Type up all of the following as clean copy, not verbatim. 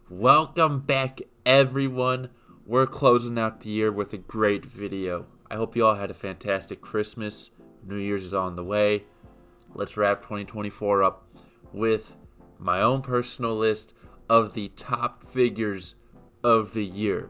Welcome back, everyone. We're closing out the year with a great video. I hope you all had a fantastic Christmas. New Year's is on the way. Let's wrap 2024 up with my own personal list of the top figures of the year.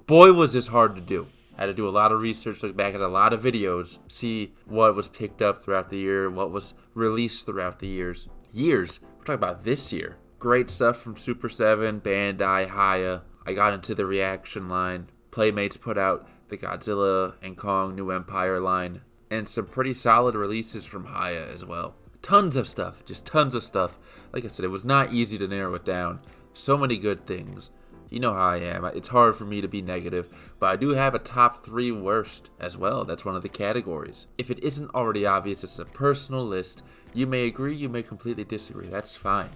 Boy, was this hard to do. I had to do a lot of research, look back at a lot of videos, see what was picked up throughout the year, what was released throughout the years. We're talking about this year. Great stuff from Super 7, Bandai, Haya. I got into the reaction line. Playmates put out the Godzilla and Kong New Empire line. And some pretty solid releases from Haya as well. Tons of stuff. Just tons of stuff. Like I said, it was not easy to narrow it down. So many good things. You know how I am. It's hard for me to be negative. But I do have a top 3 worst as well. That's one of the categories. If it isn't already obvious, it's a personal list. You may agree, you may completely disagree. That's fine.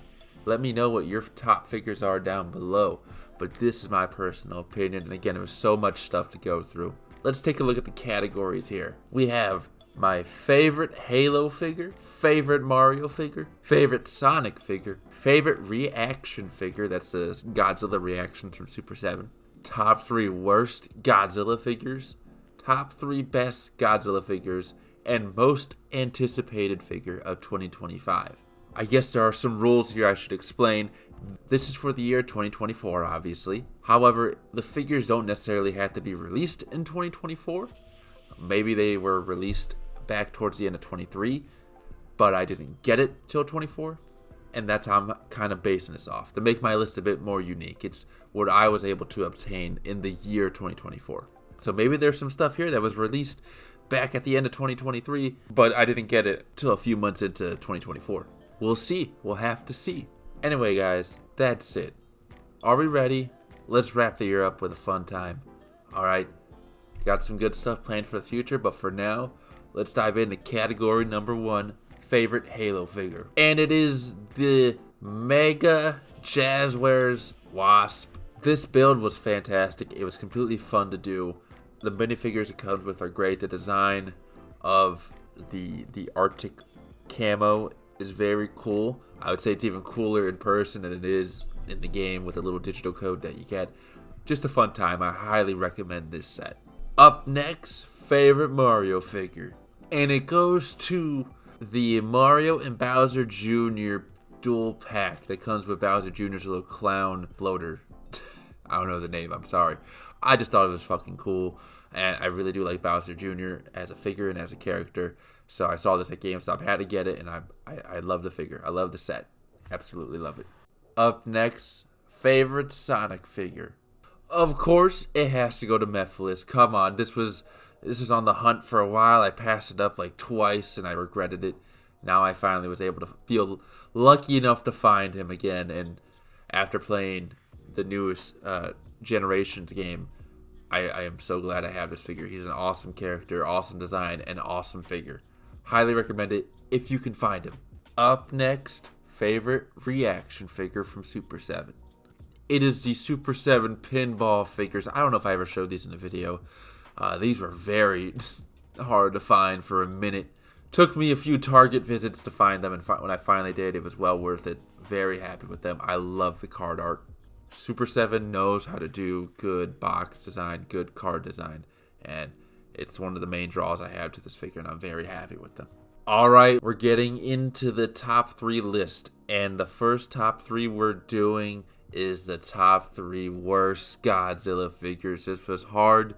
Let me know what your top figures are down below. But this is my personal opinion. And again, it was so much stuff to go through. Let's take a look at the categories here. We have my favorite Halo figure, favorite Mario figure, favorite Sonic figure, favorite reaction figure. That's the Godzilla reactions from Super 7. Top 3 worst Godzilla figures. Top 3 best Godzilla figures. And most anticipated figure of 2025. I guess there are some rules here I should explain. This is for the year 2024, obviously. However, the figures don't necessarily have to be released in 2024. Maybe they were released back towards the end of 23, but I didn't get it till 24. And that's how I'm kind of basing this off. To make my list a bit more unique, it's what I was able to obtain in the year 2024. So maybe there's some stuff here that was released back at the end of 2023, but I didn't get it till a few months into 2024. We'll see. We'll have to see. Anyway, guys, that's it. Are we ready? Let's wrap the year up with a fun time. Alright, got some good stuff planned for the future, but for now, let's dive into category number 1, favorite Halo figure. And it is the Mega Jazzwares Wasp. This build was fantastic. It was completely fun to do. The minifigures it comes with are great. The design of the Arctic camo is very cool. I would say it's even cooler in person than it is in the game with the little digital code that you get. Just a fun time. I highly recommend this set. Up next, favorite Mario figure. And it goes to the Mario and Bowser Jr. dual pack that comes with Bowser Jr.'s little clown floater. I don't know the name, I'm sorry. I just thought it was fucking cool. And I really do like Bowser Jr. as a figure and as a character. So I saw this at GameStop, had to get it, and I love the figure. I love the set. Absolutely love it. Up next, favorite Sonic figure. Of course, it has to go to Mephiles. Come on, this was on the hunt for a while. I passed it up like twice, and I regretted it. Now I finally was able to feel lucky enough to find him again. And after playing the newest Generations game, I am so glad I have this figure. He's an awesome character, awesome design, and awesome figure. Highly recommend it if you can find him. Up next, favorite reaction figure from Super 7. It is the Super 7 pinball figures. I don't know if I ever showed these in a video. These were very hard to find for a minute. Took me a few Target visits to find them, and when I finally did, it was well worth it. Very happy with them. I love the card art. Super 7 knows how to do good box design, good card design, and it's one of the main draws I have to this figure, and I'm very happy with them. Alright, we're getting into the top 3 list, and the first top 3 we're doing is the top 3 worst Godzilla figures. This was hard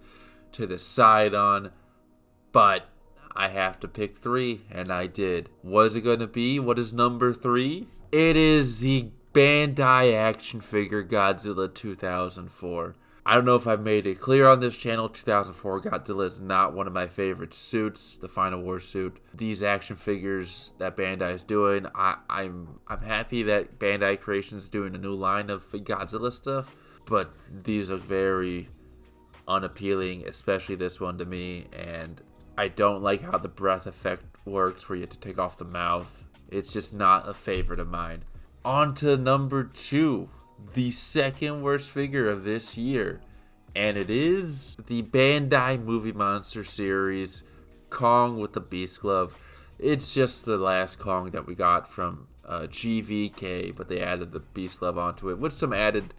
to decide on, but I have to pick 3, and I did. What is it going to be? What is number 3? It is the Bandai action figure Godzilla 2004. I don't know if I've made it clear on this channel, 2004 Godzilla is not one of my favorite suits, the Final War suit. These action figures that Bandai is doing, I'm happy that Bandai Creations is doing a new line of Godzilla stuff, but these look very unappealing, especially this one to me, and I don't like how the breath effect works where you have to take off the mouth. It's just not a favorite of mine. On to number 2, the second worst figure of this year, and it is the Bandai Movie Monster series Kong with the Beast Glove. It's just the last Kong that we got from GVK, but they added the Beast Glove onto it with some added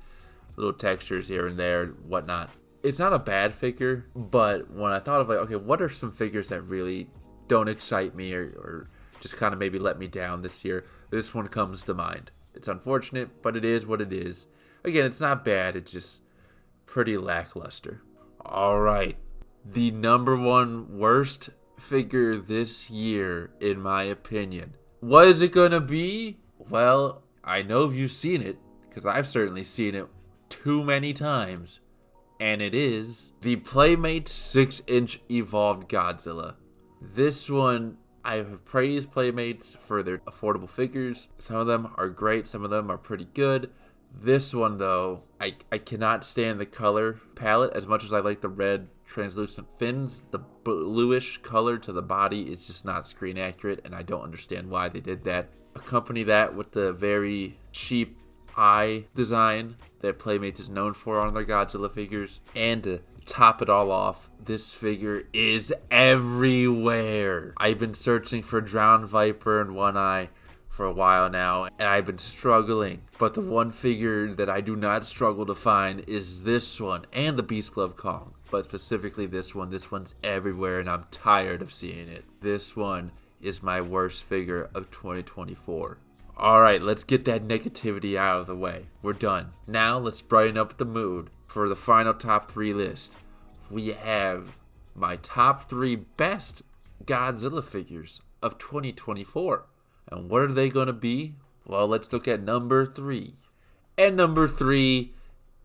little textures here and there, whatnot. It's not a bad figure, but when I thought of like, okay, what are some figures that really don't excite me or just kind of maybe let me down this year, this one comes to mind. It's unfortunate, but it is what it is. Again, it's not bad, it's just pretty lackluster. All right, the number one worst figure this year, in my opinion. What is it gonna be? Well, I know you've seen it, because I've certainly seen it too many times. And it is the Playmates 6-inch Evolved Godzilla. This one, I have praised Playmates for their affordable figures. Some of them are great, some of them are pretty good. This one, though, I cannot stand the color palette as much as I like the red translucent fins. The bluish color to the body is just not screen accurate, and I don't understand why they did that. Accompany that with the very cheap eye design that Playmates is known for on their Godzilla figures. And to top it all off, this figure is everywhere. I've been searching for Drowned Viper and One Eye for a while now, and I've been struggling. But the one figure that I do not struggle to find is this one and the Beast Glove Kong. But specifically this one. This one's everywhere, and I'm tired of seeing it. This one is my worst figure of 2024. Alright, let's get that negativity out of the way. We're done. Now let's brighten up the mood for the final top 3 list. We have my top 3 best Godzilla figures of 2024. And what are they going to be? Well, let's look at number 3. And number 3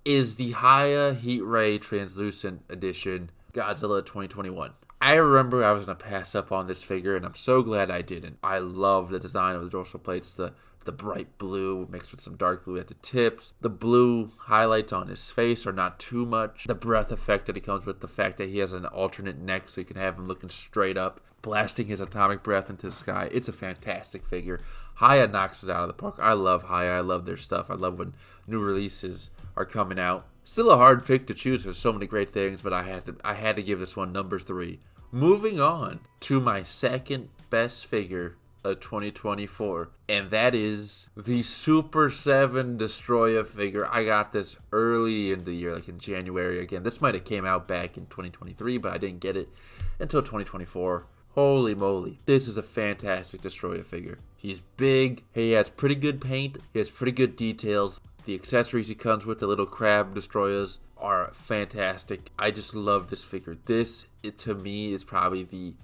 is the Haya Heat Ray Translucent Edition Godzilla 2021. I remember I was going to pass up on this figure, and I'm so glad I didn't. I love the design of the dorsal plates, the bright blue mixed with some dark blue at the tips. The blue highlights on his face are not too much. The breath effect that he comes with, the fact that he has an alternate neck so you can have him looking straight up, blasting his atomic breath into the sky. It's a fantastic figure. Haya knocks it out of the park. I love Haya. I love their stuff. I love when new releases are coming out. Still a hard pick to choose. There's so many great things, but I had to give this one number 3. Moving on to my second best figure of 2024, and that is the Super 7 Destroyer figure. I got this early in the year, like in January. Again, this might have came out back in 2023, but I didn't get it until 2024. Holy moly, this is a fantastic Destroyer figure. He's big, he has pretty good paint, he has pretty good details. The accessories he comes with, the little crab destroyers, are fantastic. I just love this figure. This, to me, is probably the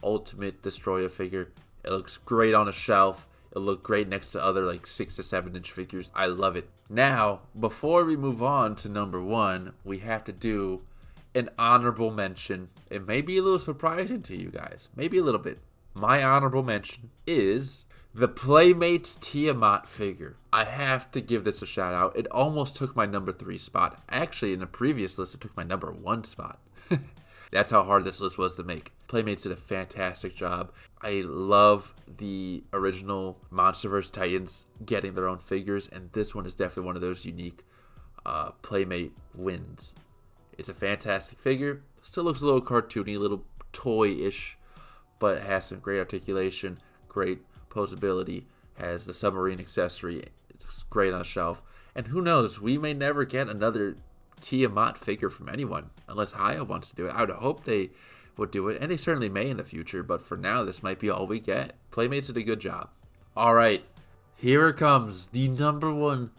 ultimate Destroyer figure. It looks great on a shelf. It'll look great next to other like 6 to 7 inch figures. I love it. Now, before we move on to number 1, we have to do an honorable mention. It may be a little surprising to you guys. Maybe a little bit. My honorable mention is the Playmates Tiamat figure. I have to give this a shout out. It almost took my number 3 spot. Actually, in a previous list, it took my number 1 spot. That's how hard this list was to make. Playmates did a fantastic job. I love the original Monsterverse Titans getting their own figures, and this one is definitely one of those unique Playmate wins. It's a fantastic figure. Still looks a little cartoony, a little toy-ish, but it has some great articulation, great posability, has the submarine accessory. It's great on a shelf. And who knows, we may never get another Tiamat figure from anyone, unless Haya wants to do it. I would hope they would do it, and they certainly may in the future, but for now, this might be all we get. Playmates did a good job. Alright, here it comes. The number 1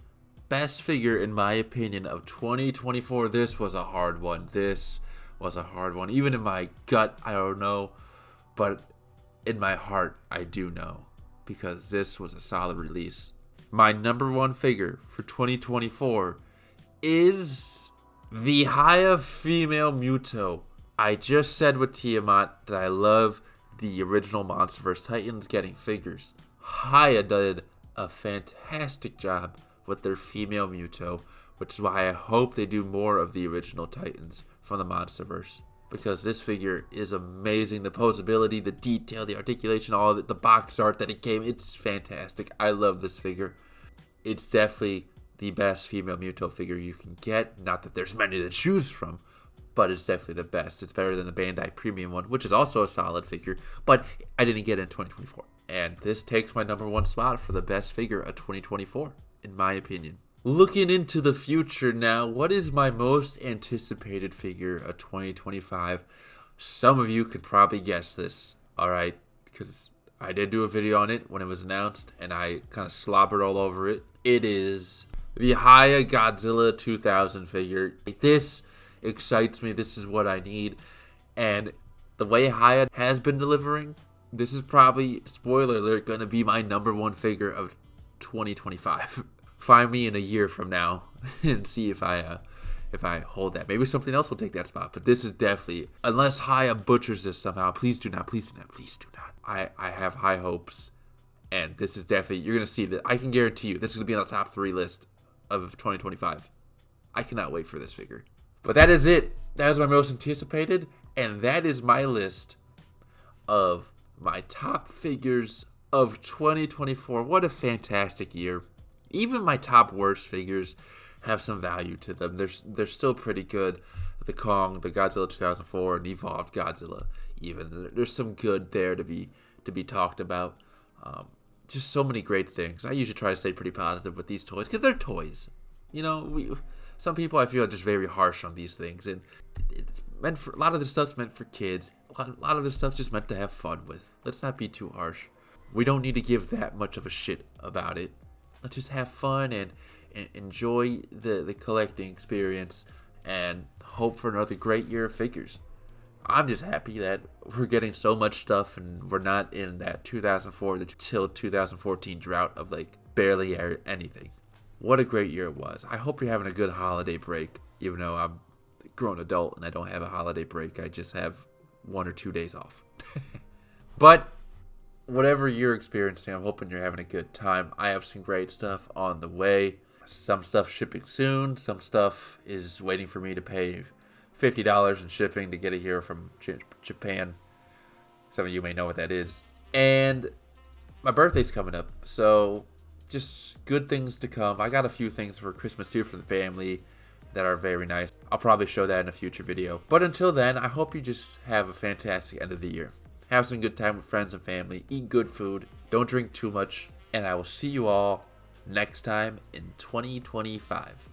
best figure, in my opinion, of 2024. This was a hard one. This was a hard one. Even in my gut, I don't know, but in my heart, I do know, because this was a solid release. My number 1 figure for 2024 is the Haya female Muto. I just said with Tiamat that I love the original Monsterverse Titans getting figures. Haya did a fantastic job with their female Muto, which is why I hope they do more of the original Titans from the Monsterverse, because this figure is amazing. The posability, the detail, the articulation, all of it, the box art that it came, it's fantastic. I love this figure. It's definitely the best female Muto figure you can get. Not that there's many to choose from, but it's definitely the best. It's better than the Bandai Premium one, which is also a solid figure, but I didn't get it in 2024. And this takes my number 1 spot for the best figure of 2024, in my opinion. Looking into the future now, what is my most anticipated figure of 2025? Some of you could probably guess this, alright? Because I did do a video on it when it was announced, and I kind of slobbered all over it. It is the Haya Godzilla 2000 figure. This excites me. This is what I need. And the way Haya has been delivering, this is probably, spoiler alert, going to be my #1 figure of 2025. Find me in a year from now and see if I hold that. Maybe something else will take that spot. But this is definitely, unless Haya butchers this somehow, please do not, please do not, please do not. I have high hopes. And this is definitely, you're going to see that. I can guarantee you, this is going to be on the top 3 list of 2025. I cannot wait for this figure. But that is it. That is my most anticipated. And that is my list of my top figures of 2024. What a fantastic year. Even my top worst figures have some value to them. They're still pretty good. The Kong, the Godzilla 2004, and Evolved Godzilla. Even there's some good there to be talked about. Just so many great things. I usually try to stay pretty positive with these toys because they're toys. You know, some people I feel are just very harsh on these things, and it's meant for a lot of this stuff's meant for kids. A lot of this stuff's just meant to have fun with. Let's not be too harsh. We don't need to give that much of a shit about it. Let's just have fun and enjoy the collecting experience and hope for another great year of figures. I'm just happy that we're getting so much stuff and we're not in that 2004 till 2014 drought of like barely anything. What a great year it was. I hope you're having a good holiday break, even though I'm a grown adult and I don't have a holiday break. I just have 1 or 2 days off. But whatever you're experiencing, I'm hoping you're having a good time. I have some great stuff on the way. Some stuff shipping soon. Some stuff is waiting for me to pay $50 in shipping to get it here from Japan. Some of you may know what that is. And my birthday's coming up, so just good things to come. I got a few things for Christmas too for the family that are very nice. I'll probably show that in a future video. But until then, I hope you just have a fantastic end of the year. Have some good time with friends and family. Eat good food. Don't drink too much. And I will see you all next time in 2025.